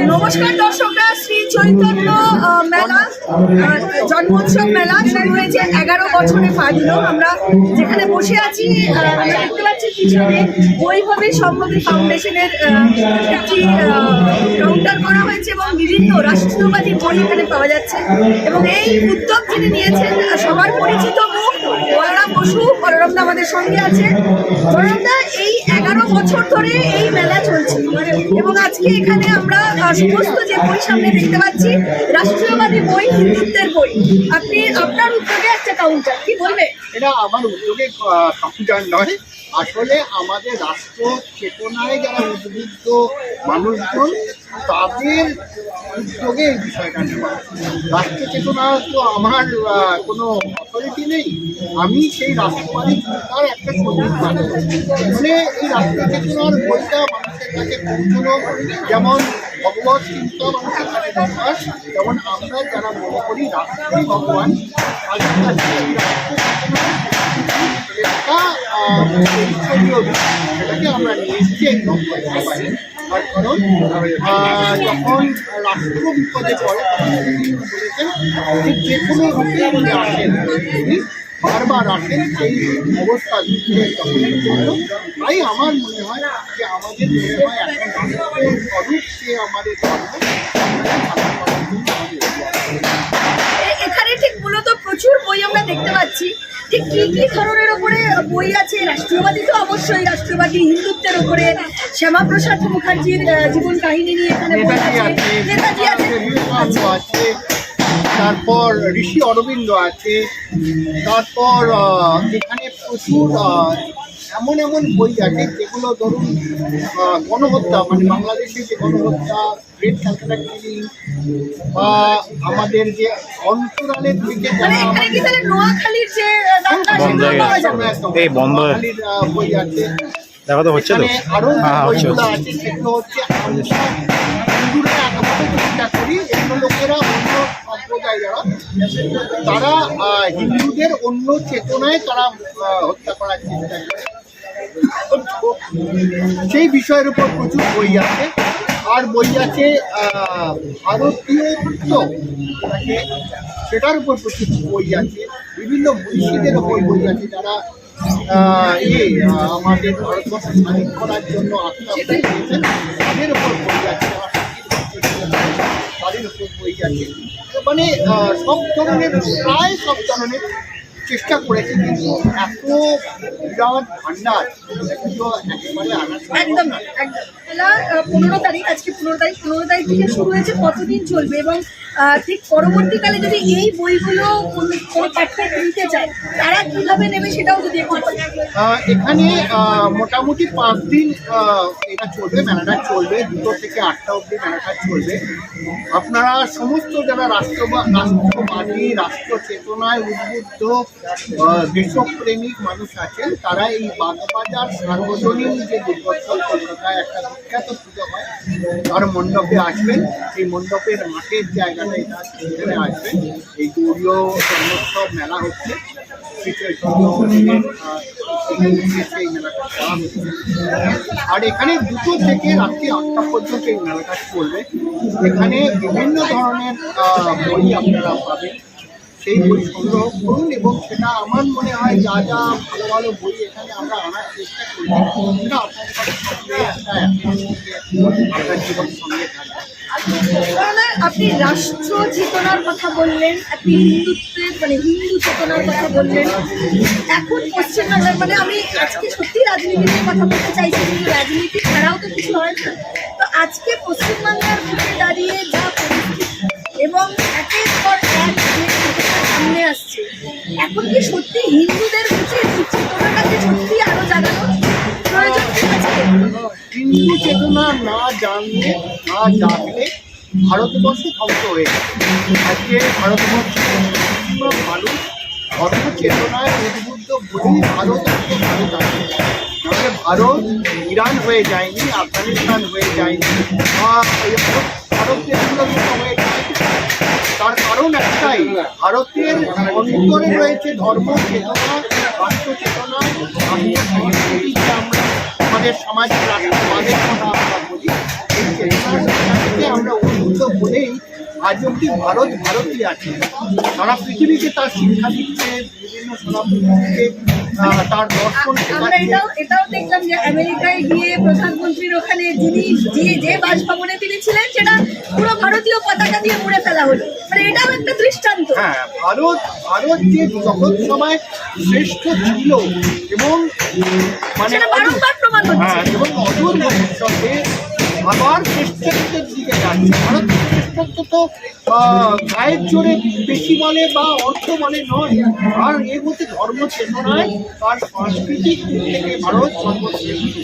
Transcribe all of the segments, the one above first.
নমস্কার দর্শকরা, শ্রী চৈতন্য মেলা জন্মোৎসব মেলা শুরু হয়েছে 11 বছরে পা দিল। আমরা যেখানে বসে আছি আমরা দেখতে পাচ্ছি পিছনে বৈভবী সম্পত্তি ফাউন্ডেশনের একটি কাউন্টার করা হয়েছে এবং বিভিন্ন রাষ্ট্রবাদী বই এখানে পাওয়া যাচ্ছে। এবং এই উদ্যোগ যিনি নিয়েছেন সবার পরিচিত মুখ বলরাম বসু। বলরামদা আমাদের সঙ্গে আছে। বলরামদা, এই 11 বছর ধরে এই মেলা চলছে এবং আজকে এখানে আমরা সমস্ত যে বই সামনে দেখতে পাচ্ছি রাষ্ট্রীয়বাদী বই, হিন্দুত্বের বই। আপনার উদ্যোগে একটা কাউন্টার, কি বলবে? এটা আমার উদ্যোগে কাউন্টার নয়, আসলে আমাদের রাষ্ট্র চেতনায় যারা উদ্বুদ্ধ মানুষজন তাদের উদ্যোগে এই বিষয়টা নেওয়া। রাষ্ট্র চেতনা তো আমার কোনো অথরিটি নেই, আমি সেই রাষ্ট্রবাদী চিন্তার একটা সৈনিক মানুষ। মানে এই রাষ্ট্র চেতনার বইটা মানুষের কাছে পৌঁছানো, যেমন ভগবত চিন্তা মানুষের কাছে দরকার, যেমন আমরা যারা মনে করি রাষ্ট্রই ভগবান, তাদের কাছে এই রাষ্ট্র চেতনা সেটাকে আমরা নিয়ে এসেছি একদম করতে পারি। তার কারণ যখন রাষ্ট্র বিপদে পড়ে বলেছেন যে কোনো রূপে আসেন, বারবার আসেন সেই অবস্থা তখনের জন্য। তাই আমার মনে হয় যে আমাদের মনে হয় এখন রাষ্ট্রের স্বরূপ সে আমাদের এখানে ঠিক মূলত প্রচুর বই আমরা দেখতে পাচ্ছি। ঠিক কি কি ধরনের ওপরে বই আছে? রাষ্ট্রবাদী তো অবশ্যই, রাষ্ট্রবাদী হিন্দুত্বের ওপরে শ্যামাপ্রসাদ মুখার্জির জীবন কাহিনী নিয়ে এখানে বই আছে, নেতাজি আছে, তারপর ঋষি অরবিন্দ আছে, তারপর এখানে প্রচুর এমন এমন বই আছে যেগুলো ধরুন গণহত্যা, মানে বাংলাদেশে যে গণহত্যা, গ্রেট ক্যালকাটা কিলিং, বা আমাদের যে অন্তরালের দিকে নোয়াখালীর যে বই আছে, দেখা তো হচ্ছে তো আরো বইগুলো আছে, সেগুলো হচ্ছে হিন্দুরা একেবারে চেষ্টা করি, অন্য লোকেরা অন্য সম্প্রদায় যারা তারা হিন্দুদের অন্য চেতনায় তারা হত্যা করার চেষ্টা করে, সেই বিষয়ের উপর প্রচুর বই আছে। আর বই আছে ভারতীয়ত্ব, সেটার উপর প্রচুর বই আছে। বিভিন্ন মনীষীদের ওপর বই আছে যারা আমাদের ভারতবর্ষ স্বাধীন করার জন্য আত্মা দিয়েছেন, তাদের ওপর বই আছে, তাদের ওপর বই আছে। মানে সব ধরনের, প্রায় সব ধরনের চেষ্টা করেছি, কিন্তু এত বিরাট ভান্ডার একেবারে একদম না। 15 তারিখ, আজকে 15 তারিখ থেকে শুরু হয়েছে, কতদিন চলবে? এবং ঠিক পরবর্তীকালে যদি এই বইগুলো কোনো পাঠক নিতে চায় তারা কিভাবে নেবে সেটাও যদি একটু এখানে মোটামুটি 5 দিন এটা চলবে, মেলাটা চলবে 2 থেকে 8টা অবধি মেলাটা চলবে। আপনারা সমস্ত যারা রাষ্ট্রবাদী, রাষ্ট্র চেতনায় উদ্বুদ্ধ দেশপ্রেমিক মানুষ আছেন, তারা এই বাগবাজার সার্বজনীন যে দুর্গোৎসব, কলকাতায় একটা বিখ্যাত পুজো হয়, তার মণ্ডপে আসবেন। সেই মণ্ডপের মাঠের জায়গাটা এটা, সেখানে আসবেন। এই গৌরীয় জন্মোৎসব মেলা হচ্ছে, সেই মেলাটা করা হচ্ছে। আর এখানে 2 থেকে রাত্রি 8টা পর্যন্ত এই মেলাটা চলবে। এখানে বিভিন্ন ধরনের বই আপনারা পাবেন, সেই বই সংগ্রহ করুন। এবং সেটা আমার মনে হয় যা যা ভালো ভালো বই এখানে আমরা আনার চেষ্টা করি, সেটা আপনার জীবন সঙ্গে থাকবে। আপনি রাষ্ট্র চেতনার কথা বললেন, আপনি হিন্দুত্বের মানে হিন্দু চেতনার কথা বললেন। এখন পশ্চিমবাংলার, মানে আমি আজকে সত্যি রাজনীতি নিয়ে কথা বলতে চাইছি, কিন্তু রাজনীতি ছাড়াও তো কিছু হয় না। তো আজকে পশ্চিমবাংলার বুকে দাঁড়িয়ে যা পরিস্থিতি এবং একের পর এক সামনে আসছে, এখন কি সত্যি হিন্দুদের উচিত চেতনাটাকে সত্যি আরো জানানো প্রয়োজন আছে? হিন্দু চেতনা না জানলে, না জানলে ভারতবর্ষ ধ্বংস হয়ে গেছে। আজকে ভারতবর্ষের মানুষ ধর্ম চেতনায় উদ্বুদ্ধ বলেই ভারত আজকে ভারত আছে। তাহলে ভারত ইরান হয়ে যায়নি, আফগানিস্তান হয়ে যায়নি, বা ভারত দেশগুলো হয়ে যায়নি। তার কারণ একটাই, ভারতের অন্তরে রয়েছে ধর্ম চেতনা, রাষ্ট্র চেতনা, রাষ্ট্র সংস্কৃতি, যে আমরা আমাদের সমাজের রাষ্ট্রবাদের কথা আমরা বলি, এই চেতনার থেকে আমরা বলেই আজ অব্দি ভারতই আছে। সারা পৃথিবীকে তার শিক্ষা দিচ্ছে, বিভিন্ন সারা পৃথিবীকে তার দর্শন আমরা শেখাচ্ছে। এটাও দেখলাম যে আমেরিকায় গিয়ে প্রধানমন্ত্রীর ওখানে যে বাসভবনে তিনি ছিলেন সেটা পুরো ভারতীয় পতাকা দিয়ে মুড়ে ফেলা হলো, মানে এটাও একটা দৃষ্টান্ত। হ্যাঁ, ভারত যে তখন সময় শ্রেষ্ঠ ছিল এবং মানে সেটা বারংবার প্রমাণ হচ্ছে। হ্যাঁ, এবং অদূর ভবিষ্যতে আবার শ্রেষ্ঠত্বের দিকে যাচ্ছে। ভারত শ্রেষ্ঠত্ব তো গায়ের জোরে বেশি বলে বা অর্থ বলে নয়, আর এর মধ্যে ধর্ম চেতনায় তার সাংস্কৃতিক দিক থেকে ভারত সর্বশ্রেষ্ঠ।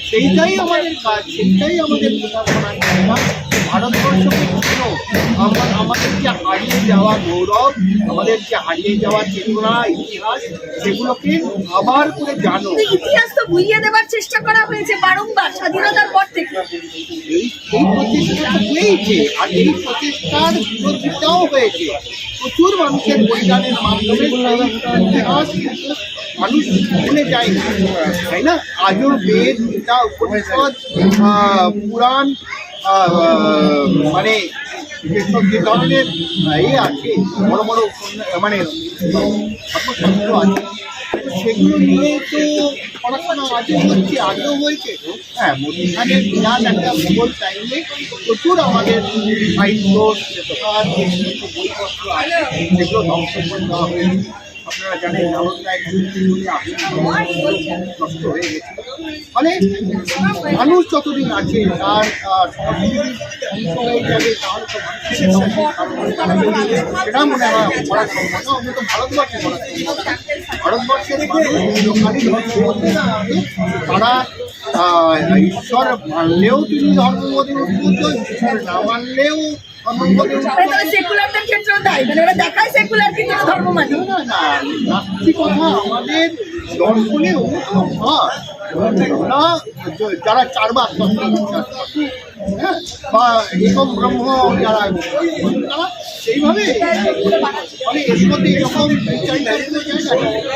সেইটাই আমাদের কাজ, সেইটাই আমাদের পরিকল্পনা। ভারতবর্ষকে ছিল আমাদের যে হারিয়ে যাওয়া গৌরব, আমাদের যে হারিয়ে যাওয়া চেতনা, ইতিহাস, সেগুলোকে আবার করে জানো। কিন্তু ইতিহাস তো ভুলিয়ে দেওয়ার চেষ্টা করা হয়েছে বারংবার স্বাধীনতার পর থেকে। এই প্রচেষ্টা হয়েছে, আর এই প্রচেষ্টার বিরোধিতাও হয়েছে। প্রচুর মানুষের বলিদানের মাধ্যমে ইতিহাস কিন্তু মানুষ ভুলে যায়নি, তাই না? আজও বেদ, গীতা, উপনিষদ, পুরাণ, মানে যেসব যে ধরনের আছে বড় বড় মানে ধর্মশাস্ত্র আছে, সেগুলো নিয়ে তো পড়াশোনা আগেও হয়েছে। হ্যাঁ, মধ্যখানের বিরাট একটা ভূগোল টাইমে প্রচুর আমাদের সাহিত্য বইপত্র আছে, সেগুলো ধ্বংস করে দেওয়া হয়েছে। আপনারা জানেন নালন্দায় নষ্ট হয়ে গেছে। ফলে মানুষ যতদিন আছে তার সংস্কৃতি ধ্বংস হয়ে যাবে, তাহলে তো সেটা মনে হয় করা সম্ভব না। অন্তত ভারতবর্ষে করা সম্ভব না। ভারতবর্ষের মানুষ ধর্ম বলতে না, তারা ঈশ্বর মানলেও তিনি ধর্মবোধে উদ্বুদ্ধ, ঈশ্বর না মানলেও সেকুলারদের ক্ষেত্রেও তাই, মানে ওরা দেখায় সেকুলার কিন্তু ধর্ম মানে না। নাস্তিকতা আমাদের দর্শনে অনুভব হয়। আমরা যারা চারবার তত্ত্ব বিশ্বাস করে, হ্যাঁ, বা এরকম ব্রহ্ম যারা তারা সেইভাবে, মানে এর মধ্যে এরকম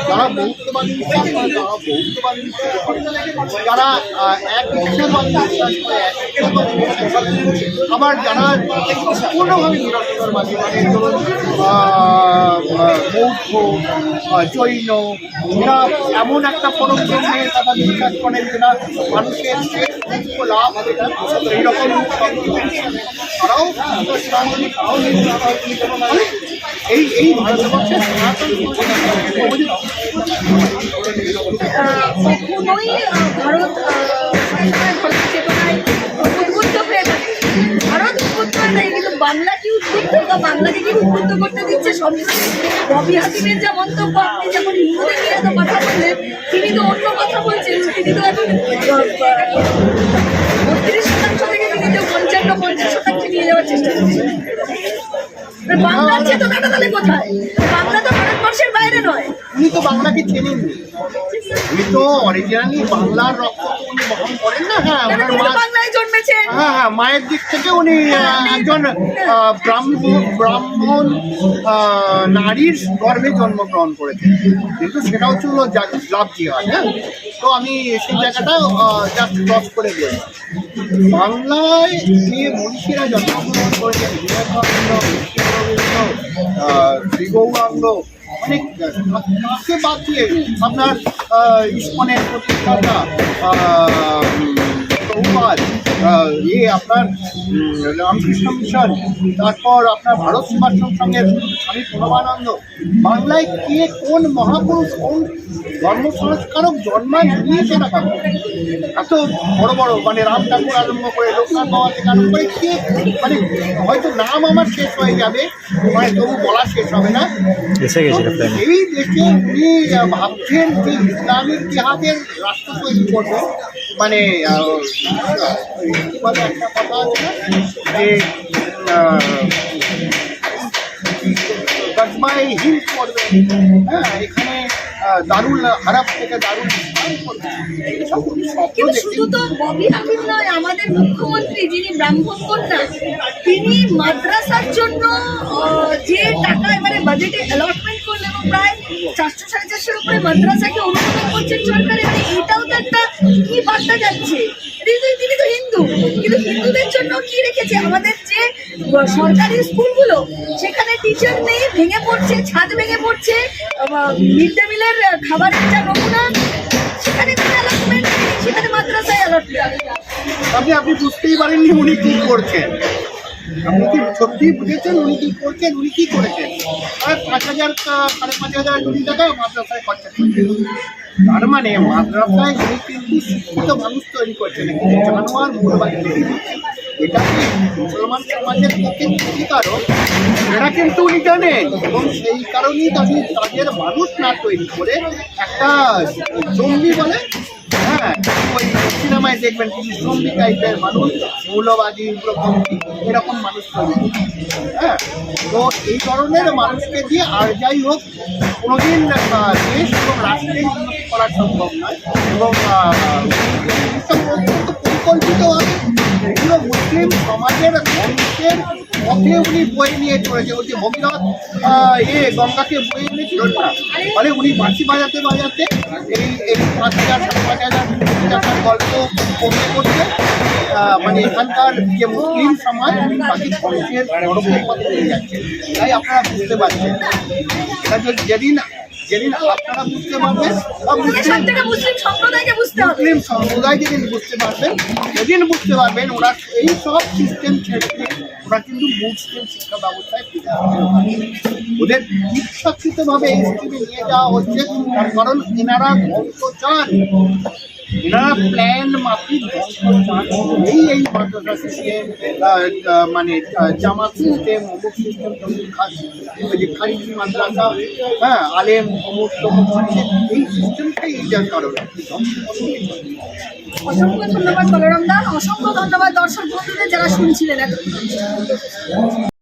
যারা বৌদ্ধবাদী বিশ্বাস করে, তারা বৌদ্ধবাদী বিশ্বাস করে, যারা এক ঈশ্বরবাদী বিশ্বাস করে, এক ঈশ্বরবাদী বিশ্বাস করে, আবার যারা সম্পূর্ণভাবে নিরক্ষরবাদী, মানে ধরুন বৌদ্ধ, জৈন, এরা এমন একটা পরম ব্রহ্মের কথা বিশ্বাস করেন যেটা মানুষের লাভ হবে না, এইরকম তারাও এই ভারতবর্ষের সনাতন কখনোই ভারত চেতনায় উদ্বুদ্ধ হয়ে থাকে। ভারত উদ্বুদ্ধ হয়ে থাকে, কিন্তু বাংলা কি উদ্বুদ্ধ বা বাংলাকে কি উদ্বুদ্ধ করতে দিচ্ছে? সবসময় রবি হাকিমের যা মন্তব্য, আপনি যখন হিন্দুদের নিয়ে এত কথা বললেন, তিনি তো অন্য কথা বলছেন। তিনি তো এখন 32% থেকে তিনি তো 50% নিয়ে যাওয়ার চেষ্টা করছেন। বাংলার চেতনাটা তাহলে কোথায়? বাংলা তো ভারতবর্ষের বাইরে নয়। উনি তো বাংলাকে চেনেননি, উনি তো অরিজিনালি বাংলার রক্ত উনি বহন করেন না। হ্যাঁ, ওনার মা বাংলায় জন্মেছেন। হ্যাঁ, মায়ের দিক থেকে উনি একজন ব্রাহ্মণ নারীর গর্ভে জন্মগ্রহণ করেছেন, কিন্তু সেটাও ছিল লাভ জিহাদ। হ্যাঁ, তো আমি সেই জায়গাটা জাস্ট ক্রস করে বলি। বাংলায় যে মনীষীরা জন্মগ্রহণ করেছেন, বিবেকানন্দ, শ্রী গৌরাঙ্গ, অনেক তাকে বাদ দিয়ে আপনার ইস্কনের প্রতিষ্ঠাতা প্রভুপাদ, আপনার রামকৃষ্ণ মিশন, তারপর আপনার ভারত সেবাশ্রম সঙ্গের স্বামী প্রণবানন্দ, বাংলায় কে কোন মহাপুরুষ, কোন ধর্ম সংস্কারক জন্মায় নিয়েছে না কারণ এত বড় বড়, মানে রাম ঠাকুর আরম্ভ করে লোকনাথ বাবা থেকে আরম্ভ করে, কে মানে হয়তো নাম আমার শেষ হয়ে যাবে, মানে তবু বলা শেষ হবে না। এই দেশে উনি ভাবছেন যে ইসলামিক জিহাদের রাষ্ট্র তৈরি করবে, মানে একটা কথা আছে যে গজমায় হিন্দ করবে, হ্যাঁ, এখানে দারুল হারাপ থেকে দারুল ইসলাম করবে। কিন্তু শুধু তো ববি হাকিম নয়, আমাদের মুখ্যমন্ত্রী যিনি ব্রাহ্মণ কন্যা, তিনি মাদ্রাসার জন্য যে টাকা এবারে বাজেটে অ্যালটমেন্ট করলেন, এবং প্রায় 400-450 উপরে মাদ্রাসাকে অনুমোদন করছেন সরকারে। মানে এটাও তো একটা কি বার্তা যাচ্ছে? তিনি তো হিন্দু, কিন্তু হিন্দুদের জন্য কি রেখেছে? আমাদের যে সরকারি স্কুলগুলো সেখানে টিচার নেই, ভেঙে পড়ছে, ছাদ ভেঙে পড়ছে, মিড ডে মিলের খাবারের যা নমুনা সেখানে কোনো অ্যালটমেন্ট নেই, সেখানে মাদ্রাসায় অ্যালটমেন্ট। আপনি বুঝতেই পারেননি উনি কি করছেন, আপনি কি সত্যি বুঝেছেন উনি কি করছেন? উনি কি করেছেন? আর 5,000 5,500 কোটি টাকা মাদ্রাসায় খরচা করছেন। তার মানে মাদ্রাসায় উনি কিন্তু শিক্ষিত মানুষ তৈরি করছেন, কিন্তু জানোয়ার মূলবাদী তৈরি করছেন। এটা কি মুসলমান সমাজের পক্ষে ক্ষতিকারক? এরা কিন্তু উনি জানেন, এবং সেই কারণেই তাদের মানুষ না তৈরি করে একটা জঙ্গি বলে, হ্যাঁ, ওই সিনেমায় দেখবেন কিছু জঙ্গি টাইপের মানুষ, মৌলবাদী, উগ্রপন্থী, এরকম মানুষ তৈরি করছে। হ্যাঁ, তো এই ধরনের মানুষকে দিয়ে আর যাই হোক কোনোদিন দেশ এবং রাষ্ট্রের উন্নতি করা সম্ভব নয়। এবং অত্যন্ত পরিকল্পিতভাবে এগুলো মুসলিম সমাজের ধ্বংসের পথে উনি বয়ে নিয়ে চলেছে। ওই যে ভগীরথ গঙ্গাকে বয়ে এনেছিল না, ফলে উনি বাঁশি বাজাতে বাজাতে এই 5,000 5,500 গল্প করতে করতে মানে এখানকার যে মুসলিম সমাজ তাকে ধ্বংসের নরকের পথে নিয়ে যাচ্ছে। তাই আপনারা বুঝতে পারছেন, যেদিন আপনারা বুঝতে পারবেন বা মুসলিম সম্প্রদায়কে বুঝতে হবে, মুসলিম সম্প্রদায় যেদিন বুঝতে পারবেন ওরা এই সব সিস্টেম ছেড়ে দিয়ে ওরা কিন্তু মুসলিম শিক্ষা ব্যবস্থায় ফিরে আসবে। ওদের ইচ্ছাকৃতভাবে এই স্কিমে নিয়ে যাওয়া হচ্ছে, তার কারণ এনারা ধ্বংস চান, এনারা প্ল্যান মাফিক ধ্বংস চান। এই মাদ্রাসা সিস্টেম, মানে জামাত সিস্টেম, অমুক সিস্টেম, ওই যে খারিজি মাদ্রাসা, হ্যাঁ, আলেম অমুক তমুক, এই সিস্টেমটাই যার কারণে অসংখ্য ধন্যবাদ বলরাম দা, অসংখ্য ধন্যবাদ দর্শক বন্ধুদের যারা শুনছিলেন।